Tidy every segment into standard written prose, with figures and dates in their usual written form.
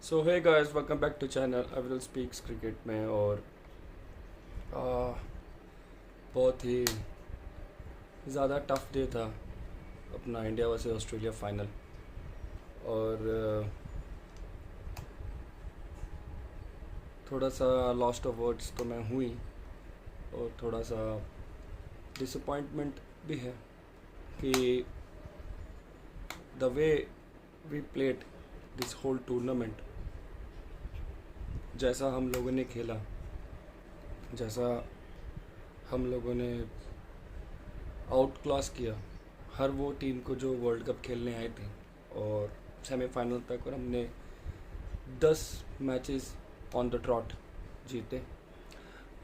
So hey guys, welcome back to channel Aviral speaks cricket में। और आ, बहुत ही ज़्यादा टफ डे था अपना इंडिया वर्सेस ऑस्ट्रेलिया फाइनल। और थोड़ा सा लॉस्ट ऑफ वर्ड्स तो मैं हुई, और थोड़ा सा डिसअपॉइंटमेंट भी है कि the way we played this whole tournament, जैसा हम लोगों ने खेला, जैसा हम लोगों ने आउट क्लास किया हर वो टीम को जो वर्ल्ड कप खेलने आई थी और सेमीफाइनल तक, और हमने 10 मैचेस ऑन द ट्रॉट जीते।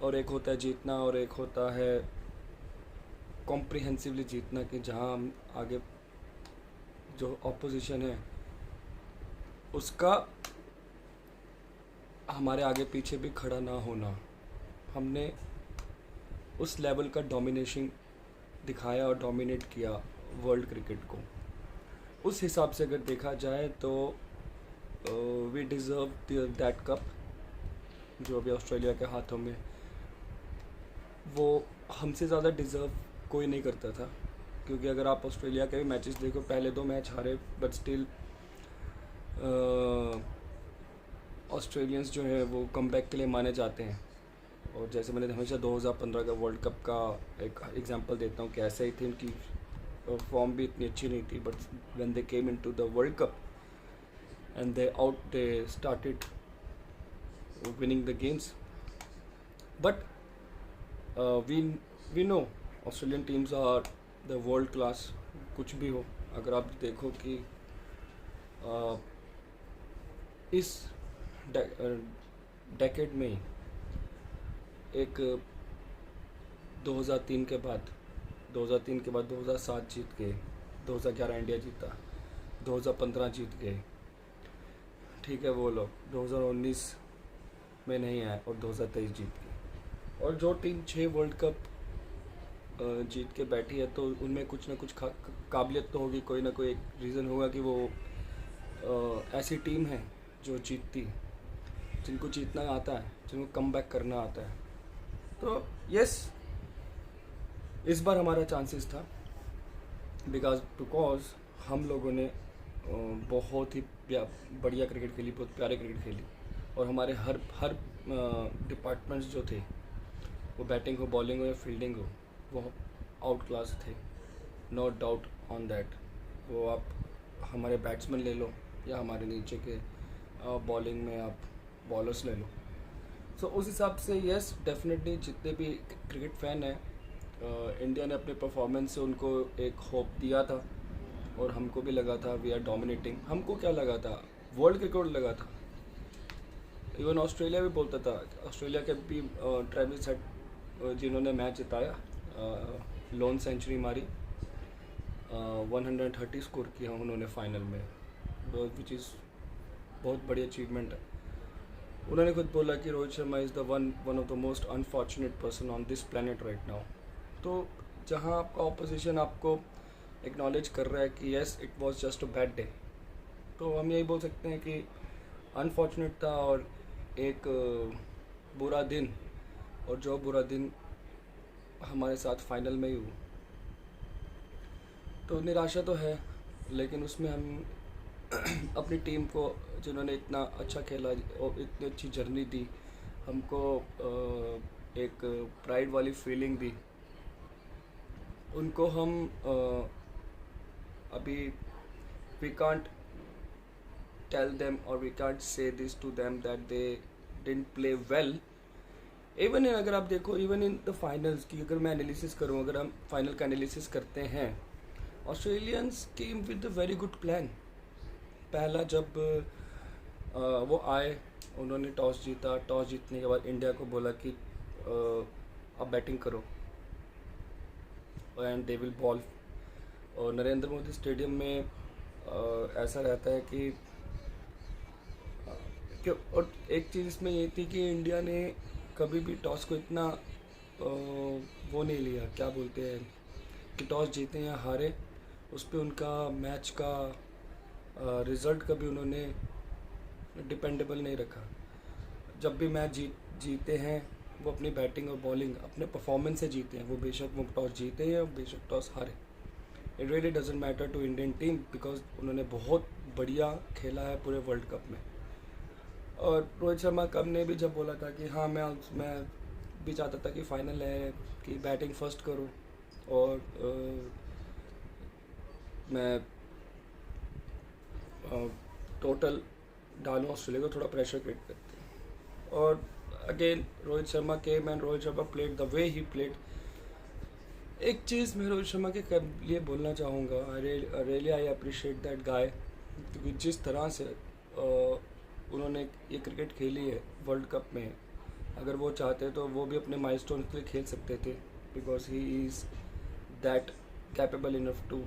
और एक होता है जीतना और एक होता है कॉम्प्रिहेंसिवली जीतना, कि जहां हम आगे जो ऑपोजिशन है उसका हमारे आगे पीछे भी खड़ा ना होना। हमने उस लेवल का डोमिनेशन दिखाया और डोमिनेट किया वर्ल्ड क्रिकेट को। उस हिसाब से अगर देखा जाए तो वी डिज़र्व दैट कप जो अभी ऑस्ट्रेलिया के हाथों में। वो हमसे ज़्यादा डिज़र्व कोई नहीं करता था, क्योंकि अगर आप ऑस्ट्रेलिया के भी मैचेस देखो, पहले 2 मैच हारे बट स्टिल ऑस्ट्रेलियंस जो है वो कमबैक के लिए माने जाते हैं। और जैसे मैंने हमेशा 2015 का वर्ल्ड कप का एक एग्जांपल देता हूँ कि ऐसे ही थी, उनकी फॉर्म भी इतनी अच्छी नहीं थी, but when they came into the world cup and they started winning the games. But we know Australian teams are the world class. कुछ भी हो, अगर आप देखो कि इस डेकेड में एक 2003 के बाद 2007 जीत गए, 2011 इंडिया जीता, 2015 जीत गए, ठीक है वो लोग 2019 में नहीं आए और 2023 जीत गए। और जो टीम 6 वर्ल्ड कप जीत के बैठी है तो उनमें कुछ ना कुछ काबिलियत तो होगी, कोई ना कोई एक रीज़न होगा कि वो ऐसी टीम है जो जीतती, जिनको जीतना आता है, जिनको कम बैक करना आता है। तो यस, इस बार हमारा चांसेस था, बिकॉज हम लोगों ने बहुत ही बढ़िया क्रिकेट खेली, बहुत प्यारे क्रिकेट खेली। और हमारे हर हर डिपार्टमेंट्स जो थे, वो बैटिंग हो, बॉलिंग हो या फील्डिंग हो, वो आउट क्लास थे, नो डाउट ऑन दैट। वो आप हमारे बैट्समैन ले लो या हमारे नीचे के बॉलिंग में आप बॉलर्स ले लो। सो उस हिसाब से यस, डेफिनेटली जितने भी क्रिकेट फ़ैन हैं, इंडिया ने अपने परफॉर्मेंस से उनको एक होप दिया था, और हमको भी लगा था वी आर डोमिनेटिंग। हमको क्या लगा था, वर्ल्ड रिकॉर्ड लगा था। इवन ऑस्ट्रेलिया भी बोलता था, ऑस्ट्रेलिया के भी ट्रेविस हेड जिन्होंने मैच जिताया, लोन सेंचुरी मारी, 130 स्कोर किया उन्होंने फाइनल में, विच इज़ बहुत बड़ी अचीवमेंट है। उन्होंने खुद बोला कि Rohit Sharma is the one of the most unfortunate person on this planet right now. तो जहाँ आपका ऑपोजिशन आपको एक्नॉलेज कर रहा है कि yes it was just a bad day, तो हम यही बोल सकते हैं कि अनफॉर्चुनेट था और एक बुरा दिन, और जो बुरा दिन हमारे साथ फाइनल में ही हुआ। तो निराशा तो है, लेकिन उसमें हम अपनी टीम को, जिन्होंने इतना अच्छा खेला और इतनी अच्छी जर्नी दी, हमको एक प्राइड वाली फीलिंग दी, उनको हम अभी वी कांट टेल देम और we can't say this to them that they didn't play well. Even अगर आप देखो, इवन इन द फाइनल्स की अगर मैं एनालिसिस करूँ, अगर हम फाइनल का एनालिसिस करते हैं, Australians came with a very good plan. पहला जब वो आए, उन्होंने टॉस जीता, टॉस जीतने के बाद इंडिया को बोला कि आप बैटिंग करो एंड दे विल बॉल। और नरेंद्र मोदी स्टेडियम में ऐसा रहता है कि और एक चीज़ इसमें ये थी कि इंडिया ने कभी भी टॉस को इतना वो नहीं लिया, क्या बोलते हैं, कि टॉस जीते या हारे उस पर उनका मैच का रिज़ल्ट कभी उन्होंने डिपेंडेबल नहीं रखा। जब भी मैच जीते हैं वो अपनी बैटिंग और बॉलिंग अपने परफॉर्मेंस से जीते हैं, वो बेशक वो टॉस जीते या बेशक टॉस हारे। It really doesn't matter to Indian team because उन्होंने बहुत बढ़िया खेला है पूरे वर्ल्ड कप में। और रोहित शर्मा कब ने भी जब बोला था कि हाँ मैं भी चाहता था कि फाइनल है कि बैटिंग फर्स्ट करो और मैं टोटल डालूँ ऑस्ट्रेलिया को, थोड़ा प्रेशर क्रिएट करते। और again Rohit Sharma came and Rohit Sharma played the way he played. एक चीज़ मैं रोहित शर्मा के लिए बोलना चाहूँगा, really I appreciate that guy, क्योंकि जिस तरह से उन्होंने ये क्रिकेट खेली है वर्ल्ड कप में, अगर वो चाहते तो वो भी अपने माइलस्टोन के लिए खेल सकते थे because he is that capable enough to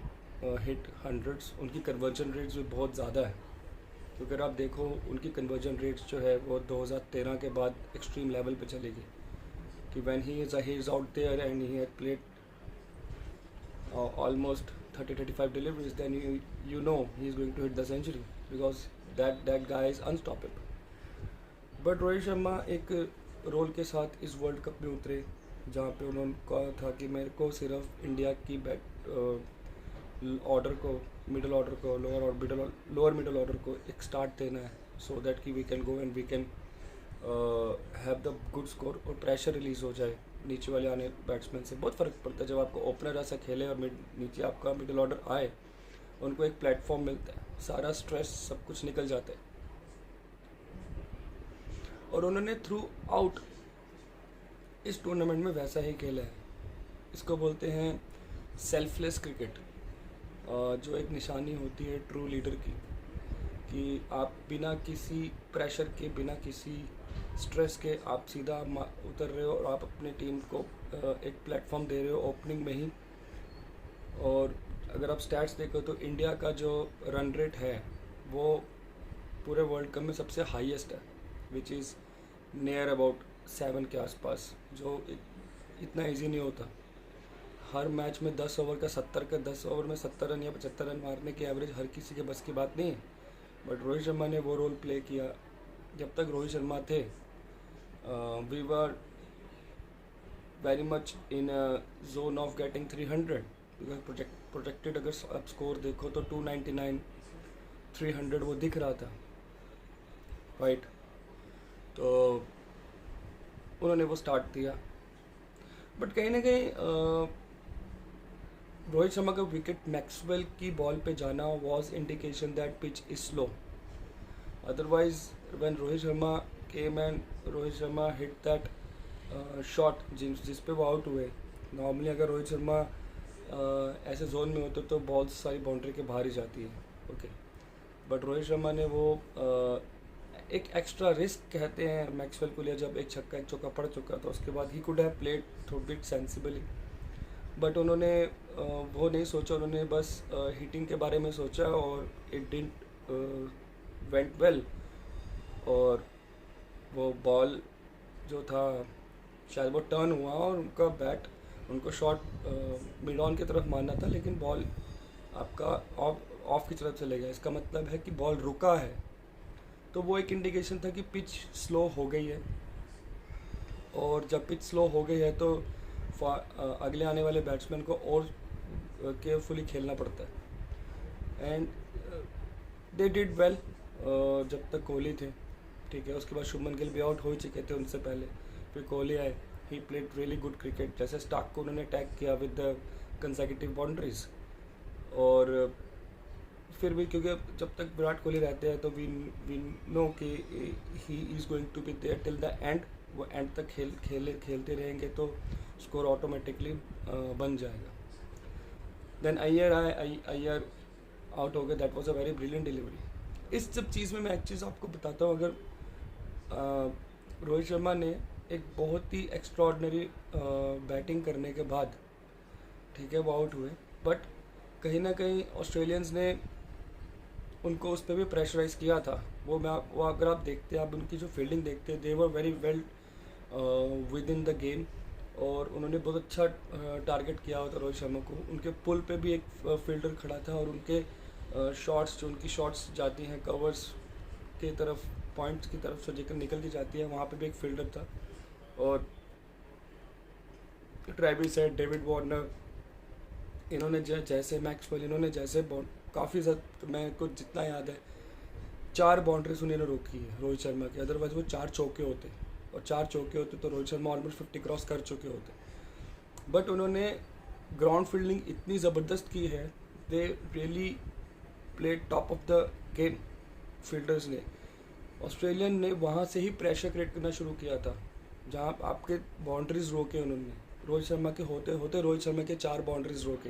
hit hundreds. उनकी कन्वर्जन रेट्स भी बहुत ज़्यादा है, क्योंकि अगर आप देखो उनकी कन्वर्जन रेट्स जो है वो 2013 के बाद एक्सट्रीम लेवल पे चली गई कि when he is out there and he had played almost 30-35 deliveries, then you know he is going to hit the century because that guy is unstoppable. But Rohit Sharma एक रोल के साथ इस वर्ल्ड कप में उतरे जहाँ पे उन्होंने कहा था कि मेरे को सिर्फ इंडिया की ऑर्डर को, मिडल ऑर्डर को, लोअर मिडल ऑर्डर को एक स्टार्ट देना है सो दैट कि we can go and we can have the good score और प्रेशर रिलीज़ हो जाए नीचे वाले आने बैट्समैन से। बहुत फ़र्क पड़ता है जब आपको ओपनर ऐसा खेले और नीचे आपका मिडल ऑर्डर आए, उनको एक प्लेटफॉर्म मिलता है, सारा स्ट्रेस सब कुछ निकल जाता है। और उन्होंने थ्रू आउट इस टूर्नामेंट में वैसा ही खेला है। इसको बोलते हैं सेल्फलेस क्रिकेट, जो एक निशानी होती है ट्रू लीडर की, कि आप बिना किसी प्रेशर के, बिना किसी स्ट्रेस के आप सीधा उतर रहे हो और आप अपनी टीम को एक प्लेटफॉर्म दे रहे हो ओपनिंग में ही। और अगर आप स्टैट्स देखो तो इंडिया का जो रन रेट है वो पूरे वर्ल्ड कप में सबसे हाईएस्ट है, विच इज़ नियर अबाउट 7 के आसपास, जो इतना इजी नहीं होता। हर मैच में 10 ओवर में 70 रन या 75 रन मारने की एवरेज हर किसी के बस की बात नहीं है। बट रोहित शर्मा ने वो रोल प्ले किया। जब तक रोहित शर्मा थे we were very much in zone of getting 300 because projected अगर आप स्कोर देखो तो 299 300 वो दिख रहा था, राइट। तो उन्होंने वो स्टार्ट दिया। बट कहीं ना कहीं रोहित शर्मा का विकेट मैक्सवेल की बॉल पे जाना was indication that pitch is slow. Otherwise when Rohit Sharma came and Rohit Sharma hit that shot जिस पे वो आउट हुए, नॉर्मली अगर रोहित शर्मा ऐसे जोन में होते तो बॉल सारी बाउंड्री के बाहर ही जाती है, ओके। बट रोहित शर्मा ने वो एक एक्स्ट्रा रिस्क कहते हैं मैक्सवेल को लिया। जब एक छक्का एक चौका पड़ चुका था उसके बाद ही कुड हैव प्लेड थोड़ा बिट सेंसिबली, बट उन्होंने वो नहीं सोचा, उन्होंने बस हिटिंग के बारे में सोचा और इट डिडंट वेंट वेल। और वो बॉल जो था शायद वो टर्न हुआ और उनका बैट, उनको शॉट मिड ऑन की तरफ मारना था, लेकिन बॉल आपका ऑफ की तरफ चले गया। इसका मतलब है कि बॉल रुका है, तो वो एक इंडिकेशन था कि पिच स्लो हो गई है। और जब पिच स्लो हो गई है तो अगले आने वाले बैट्समैन को और केयरफुली खेलना पड़ता है। एंड दे डिड वेल जब तक कोहली थे, ठीक है। उसके बाद शुभमन गिल भी आउट हो चुके थे उनसे पहले, फिर कोहली आए, ही प्लेड रियली गुड क्रिकेट। जैसे स्टार्क को उन्होंने अटैक किया विद द कंसेक्यूटिव बाउंड्रीज। और फिर भी क्योंकि जब तक विराट कोहली रहते हैं तो वी नो कि he is going to be there till the end. वो एंड तक खेलते रहेंगे तो स्कोर ऑटोमेटिकली बन जाएगा। देन अय्यर आउट हो गए, that was a very brilliant delivery. इस सब चीज़ में मैं एक चीज़ आपको बताता हूँ। अगर रोहित शर्मा ने एक बहुत ही एक्स्ट्रॉर्डनरी बैटिंग करने के बाद, ठीक है, वो आउट हुए, बट कहीं ना कहीं ऑस्ट्रेलियंस ने उनको उस पर भी प्रेशराइज़ किया था। वो अगर आप देखते हैं, आप उनकी जो फील्डिंग देखते हैं, they were very well within the game. और उन्होंने बहुत अच्छा टारगेट किया होता रोहित शर्मा को। उनके पुल पे भी एक फील्डर खड़ा था और उनके शॉट्स, जो उनकी शॉट्स जाती हैं कवर्स के तरफ, पॉइंट्स की तरफ सर्जिकल निकलती जाती है, वहाँ पे भी एक फील्डर था। और ट्रेविस हेड, डेविड वार्नर, इन्होंने जैसे मैक्सवेल, इन्होंने जैसे काफ़ी ज़्यादा, मैं को जितना याद है 4 बाउंड्रीज उन्होंने रोकी है रोहित शर्मा की, अदरवाइज वो 4 चौके होते, और 4 चौके होते तो रोहित शर्मा ऑलमोस्ट 50 क्रॉस कर चुके होते। बट उन्होंने ग्राउंड फील्डिंग इतनी ज़बरदस्त की है, they really play top of the game. Fielders ने, ऑस्ट्रेलियन ने वहाँ से ही प्रेशर क्रिएट करना शुरू किया था, जहाँ आपके बाउंड्रीज रोके उन्होंने, रोहित शर्मा के होते होते रोहित शर्मा के 4 बाउंड्रीज रोके।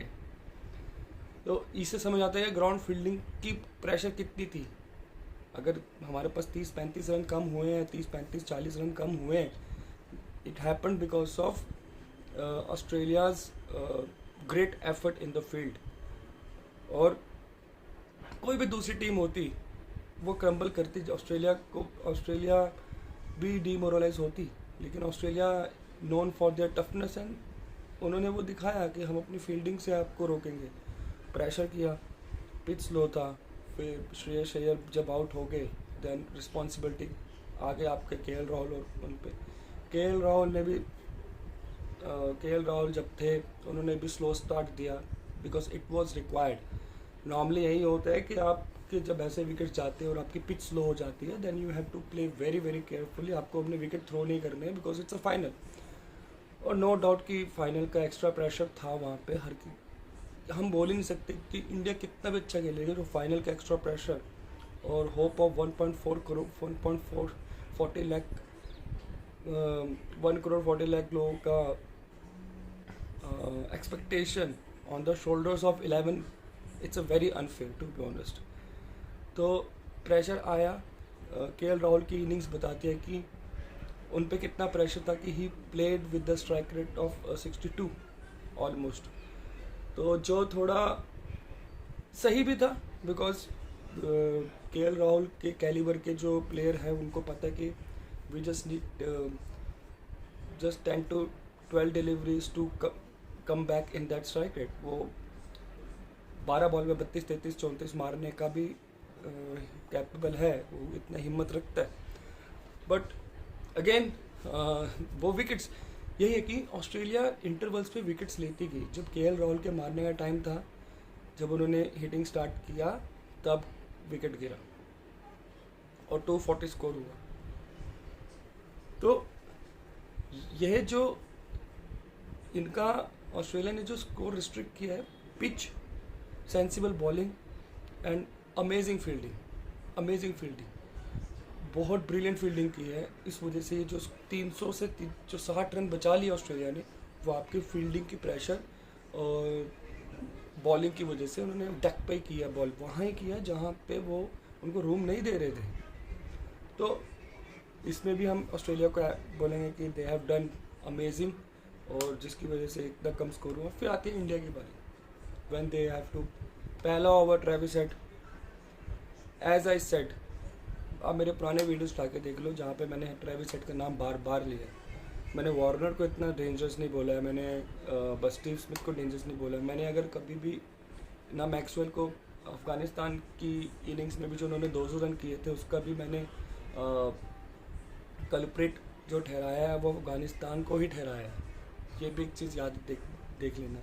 तो इससे समझ आता है कि ग्राउंड फील्डिंग की प्रेशर कितनी थी। अगर हमारे पास 30-35 रन कम हुए हैं, 30-35-40 रन कम हुए हैं, it happen because of Australia's great effort in the field. और कोई भी दूसरी टीम होती वो क्रम्बल करती, ऑस्ट्रेलिया भी डीमोरलाइज होती, लेकिन Australia known for their toughness, and उन्होंने वो दिखाया कि हम अपनी फील्डिंग से आपको रोकेंगे। प्रेशर किया, पिच स्लो था, फिर श्रेयस अय्यर जब आउट हो गए, देन रिस्पॉन्सिबिलिटी आगे आपके केएल राहुल और उन पे। केएल राहुल जब थे उन्होंने भी स्लो स्टार्ट दिया, because it was required. Normally यही होता है कि आपके जब ऐसे विकेट जाते हैं और आपकी पिच स्लो हो जाती है, then you have to play very very carefully, आपको अपने विकेट थ्रो नहीं करने हैं, बिकॉज इट्स अ फाइनल। और नो डाउट कि फाइनल का एक्स्ट्रा प्रेशर था वहाँ पे, हर की हम बोल ही नहीं सकते कि इंडिया कितना भी अच्छा खेलेगा, जो फाइनल का एक्स्ट्रा प्रेशर और होप ऑफ 1.4 करोड़ 1.40 लाख 1 करोड़ 40 लाख लोगों का expectation on the shoulders of 11, it's a very unfair to be honest. तो प्रेशर आया, केएल राहुल की इनिंग्स बताती है कि उन पे कितना प्रेशर था कि he played with the strike rate of 62 almost. तो जो थोड़ा सही भी था, बिकॉज केएल राहुल के कैलिबर के जो प्लेयर हैं उनको पता है कि we just need just 10 to 12 deliveries to come back in that strike rate. वो 12 बॉल में 32, 33, 34 मारने का भी कैपेबल है, वो इतना हिम्मत रखता है। बट अगेन वो विकेट्स, यही है कि ऑस्ट्रेलिया इंटरवल्स पे विकेट्स लेती गई। जब केएल राहुल के मारने का टाइम था, जब उन्होंने हिटिंग स्टार्ट किया, तब विकेट गिरा और 240 स्कोर हुआ। तो यह जो इनका ऑस्ट्रेलिया ने जो स्कोर रिस्ट्रिक्ट किया है, pitch, sensible bowling and amazing fielding, बहुत ब्रिलियंट फील्डिंग की है। इस वजह से जो 300 से जो 60 रन बचा लिया ऑस्ट्रेलिया ने, वो आपकी फील्डिंग की प्रेशर और बॉलिंग की वजह से। उन्होंने डेक पे किया बॉल, वहाँ ही किया जहाँ पे वो उनको रूम नहीं दे रहे थे। तो इसमें भी हम ऑस्ट्रेलिया को बोलेंगे कि दे हैव डन अमेजिंग, और जिसकी वजह से इतना कम स्कोर हुआ। फिर आती है इंडिया की बारी, व्हेन दे हैव टू, पहला over Travis Head, as I said, आप मेरे पुराने वीडियोस उठा के देख लो जहाँ पे मैंने ट्रेविस हेड का नाम बार बार लिया है। मैंने वार्नर को इतना डेंजरस नहीं बोला है, मैंने बस स्टीव स्मिथ को डेंजरस नहीं बोला है। मैंने अगर कभी भी ना मैक्सवेल को अफ़गानिस्तान की इनिंग्स में भी जो उन्होंने 200 रन किए थे, उसका भी मैंने कल्प्रिट जो ठहराया है वो अफ़गानिस्तान को ही ठहराया है। ये भी एक चीज़ याद देख लेना,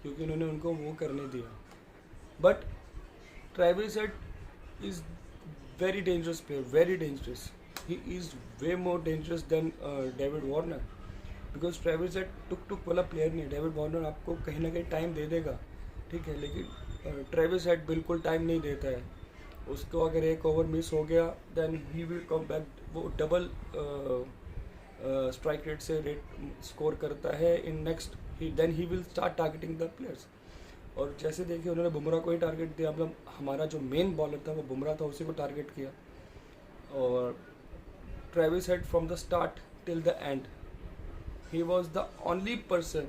क्योंकि उन्होंने उनको वो करने दिया। But Travis head is very dangerous player, very dangerous. He is way more dangerous than David Warner, because Travis Head टुक वाला प्लेयर नहीं है। डेविड वार्नर आपको कहीं ना कहीं टाइम दे देगा, ठीक है, लेकिन ट्रेविस हेड बिल्कुल टाइम नहीं देता है। उसको अगर एक ओवर मिस हो गया, then he will come back, वो डबल स्ट्राइक रेट से रेट स्कोर करता है in next, then he will start targeting the players. और जैसे देखिए उन्होंने बुमराह को ही टारगेट दिया, मतलब हमारा जो मेन बॉलर था वो बुमराह था, उसी को टारगेट किया। और Travis head from the start till the and, he was the only person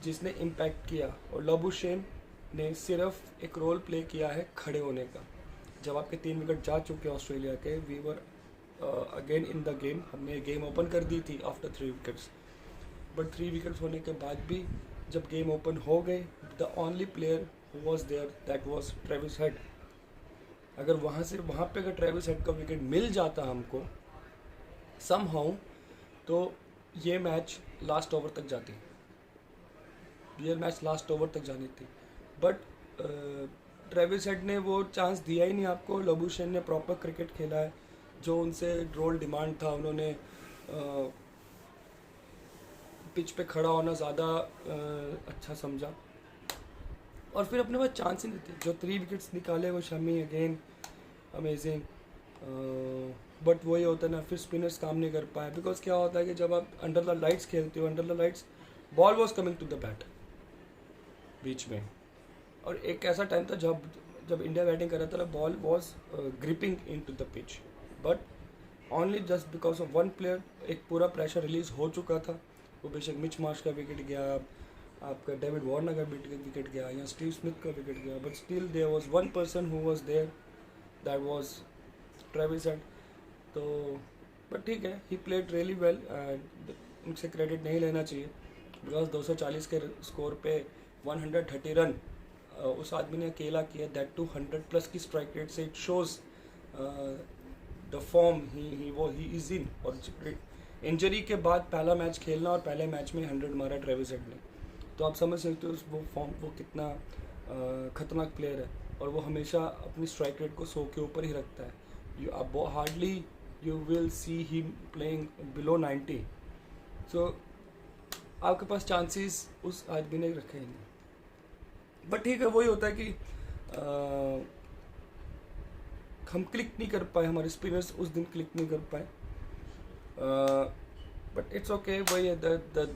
जिसने इम्पैक्ट किया। और लबुशेन ने सिर्फ एक रोल प्ले किया है खड़े होने का। जब आपके 3 विकेट जा चुके ऑस्ट्रेलिया के, we were again in the game, हमने गेम ओपन कर दी थी आफ्टर 3 विकेट्स। बट 3 विकेट्स होने के बाद भी जब गेम ओपन हो गए, the only player who was there that was Travis Head. अगर वहाँ पे अगर ट्रेविस हेड का विकेट मिल जाता हमको समहाउ, तो ये मैच लास्ट ओवर तक जाती, ये मैच लास्ट ओवर तक जानी थी। बट ट्रेविस हेड ने वो चांस दिया ही नहीं आपको। लबूशेन ने प्रॉपर क्रिकेट खेला है, जो उनसे रोल डिमांड था। उन्होंने पिच पे खड़ा होना ज़्यादा अच्छा समझा, और फिर अपने पास चांस ही नहीं थे। जो 3 विकेट्स निकाले वो शमी अगेन अमेजिंग। बट वही होता है ना, फिर स्पिनर्स काम नहीं कर पाए। बिकॉज क्या होता है कि जब आप अंडर द लाइट्स खेलते हो, under the lights ball was coming to the bat बीच में, और एक ऐसा टाइम था जब इंडिया बैटिंग कर रहा था, ball was gripping into the pitch, but only just because of one player एक पूरा प्रेशर रिलीज हो चुका था। वो बेशक मिच मार्श का विकेट गया, आपका डेविड वार्नर का विकेट गया, या स्टीव स्मिथ का विकेट गया, but still there was one person who was there, that was Travis Head. तो बट ठीक है, ही प्लेड रियली वेल, उनसे क्रेडिट नहीं लेना चाहिए। बिकॉज 240 के स्कोर पे 130 रन उस आदमी ने अकेला किया, दैट टू 100+ की स्ट्राइक रेट से। It shows the form he is in. और इंजरी के बाद पहला मैच खेलना और पहले मैच में 100 मारा ट्रेविस हेड ने, तो आप समझ सकते हो वो फॉर्म, वो कितना खतरनाक प्लेयर है। और वो हमेशा अपनी स्ट्राइक रेट को 100 के ऊपर ही रखता है। Hardly you will see him playing below 90। सो आपके पास चांसेस उस आदमी ने रखे ही नहीं। बट ठीक है, वही होता है कि हम क्लिक नहीं कर पाए, हमारे स्पिनर्स उस दिन क्लिक नहीं कर पाए। बट इट्स ओके, वही है the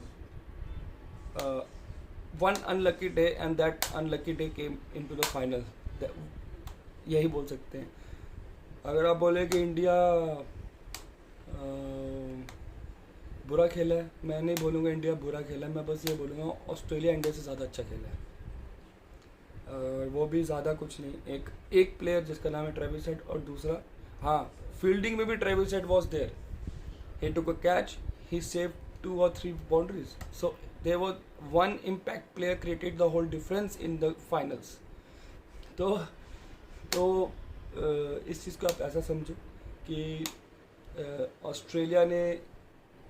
one unlucky day, and that unlucky day came into the final, यही बोल सकते हैं। अगर आप बोले कि इंडिया बुरा खेला है, मैं नहीं बोलूँगा इंडिया बुरा खेला है, मैं बस ये बोलूँगा ऑस्ट्रेलिया इंडिया से ज़्यादा अच्छा खेला है। वो भी ज़्यादा कुछ नहीं, एक प्लेयर जिसका नाम है ट्रेविस हेड, और दूसरा हाँ, फील्डिंग में भी Travis Head was there, he took a catch, he save 2 or 3 boundaries. So there was one impact player created the whole difference in the finals. तो इस चीज़ को आप ऐसा समझो कि ऑस्ट्रेलिया ने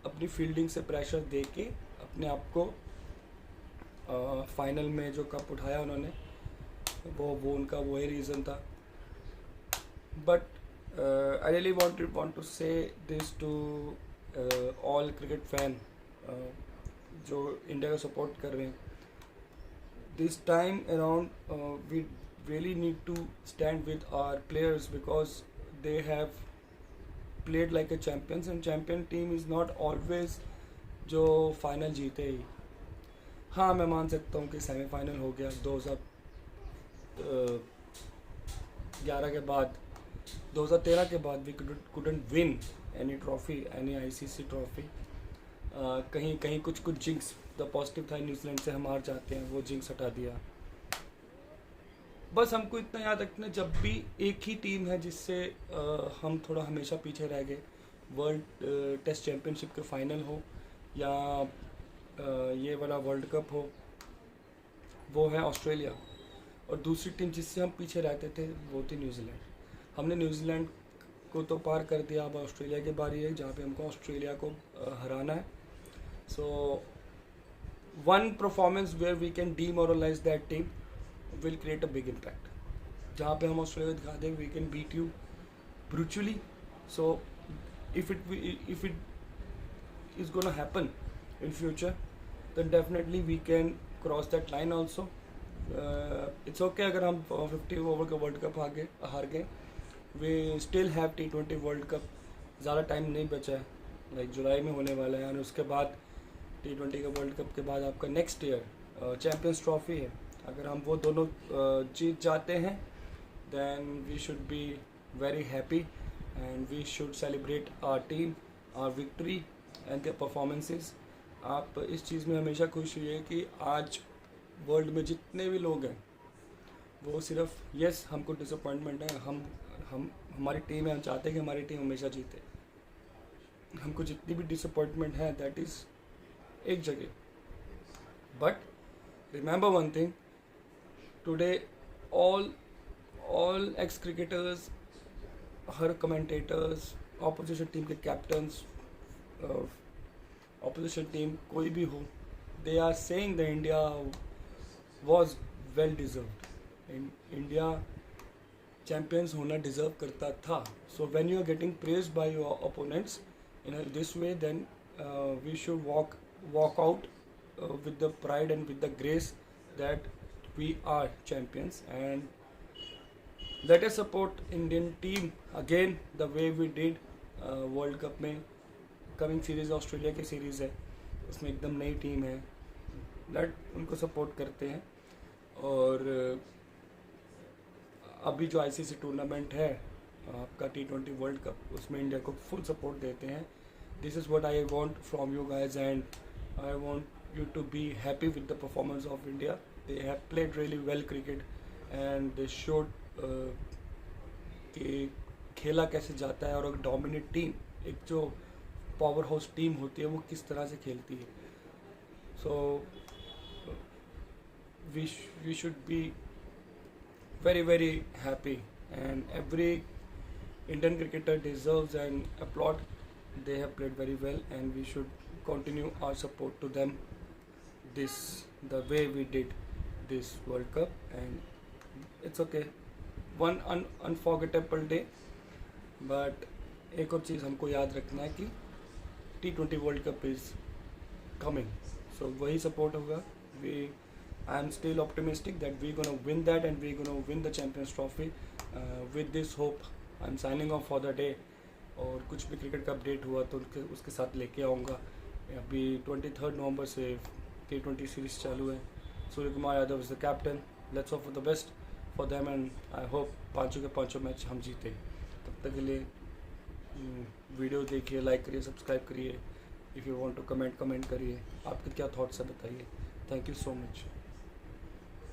अपनी फील्डिंग से प्रेशर दे के अपने आप को फाइनल में जो कप उठाया उन्होंने, वो उनका वही रीज़न था। But I really want to say this to all cricket fan जो इंडिया का सपोर्ट कर रहे हैं। This time around we really need to stand with our players, because they have played like a champions, and champion team is not always जो final जीते ही। हाँ, मैं मान सकता हूँ कि सेमीफाइनल हो गया 2011 के बाद, 2013 के बाद we couldn't win any trophy, any ICC trophy. कहीं कुछ जिंक्स द पॉजिटिव था, न्यूजीलैंड से हम हार जाते हैं, वो जिंक्स हटा दिया। बस हमको इतना याद रखना, जब भी एक ही टीम है जिससे हम थोड़ा हमेशा पीछे रह गए, वर्ल्ड टेस्ट चैम्पियनशिप के फाइनल हो या ये वाला वर्ल्ड कप हो, वो है ऑस्ट्रेलिया। और दूसरी टीम जिससे हम पीछे रहते थे वो थी न्यूजीलैंड। हमने न्यूजीलैंड को तो पार कर दिया, अब ऑस्ट्रेलिया की बारी है जहाँ पे हमको ऑस्ट्रेलिया को हराना है। So one performance where we can demoralise that team will create a big impact, जहाँ पे हम ऑस्ट्रेलिया दिखा दें we can beat you brutally. So if it is gonna happen in future, then definitely we can cross that line also. It's okay अगर हम 50 over का world cup हार गए, we still have T20 world cup, ज़्यादा time नहीं बचा है, like जुलाई में होने वाला है। और उसके बाद T20 का वर्ल्ड कप के बाद आपका नेक्स्ट ईयर चैम्पियंस ट्रॉफी है। अगर हम वो दोनों जीत जाते हैं, then we should be very happy and we should celebrate our team, our victory and their performances. आप इस चीज़ में हमेशा खुश हुई है कि आज वर्ल्ड में जितने भी लोग हैं वो सिर्फ यस हमको डिसअपॉइंटमेंट है, हम हमारी टीम है, हम चाहते हैं कि हमारी टीम हमेशा जीते। हमको जितनी भी डिसअपॉइंटमेंट है दैट इज़ एक जगह, but remember one thing, today all ex cricketers, हर कमेंटेटर्स, ऑपोजिशन टीम के कैप्टन्स, ऑपोजिशन टीम कोई भी हो, they are saying the India was well deserved. India champions होना डिजर्व करता था। So when you are getting praised by your opponents in this way, then we should walk out with the pride and with the grace that we are champions, and let us support Indian team again the way we did world cup में। Coming series Australia की series है, उसमें एकदम नई team है, late उनको support करते हैं। और अभी जो आईसीसी टूर्नामेंट है आपका T20 वर्ल्ड कप, उसमें इंडिया को फुल सपोर्ट देते हैं। This is what I want from you guys, and I want you to be happy with the performance of India. They have played really well cricket and they showed कि खेला कैसे जाता है, और एक dominate team, एक जो power house team होती है वो किस तरह से खेलती है। सो we should be very happy, and every Indian cricketer deserves an applaud. They have played very well and we should continue our support to them the way we did this World Cup, and it's okay, one unforgettable day। but एक और चीज़ हमको याद रखना है कि T20 world cup is coming, so वही support होगा। I am still optimistic that we're gonna win that and we're gonna win the Champions Trophy. With this hope I'm signing off for the day, और कुछ भी cricket का update हुआ तो उसके साथ लेके आऊँगा। अभी 23 नवंबर से T20 सीरीज चालू है। Surya Kumar Yadav is the captain. Let's hope for the best for them and I hope पाँचों के पाँचों मैच हम जीते। तब तक के लिए वीडियो देखिए, लाइक करिए, सब्सक्राइब करिए। If you want to comment करिए। आपके क्या थॉट्स है बताइए। Thank you so much.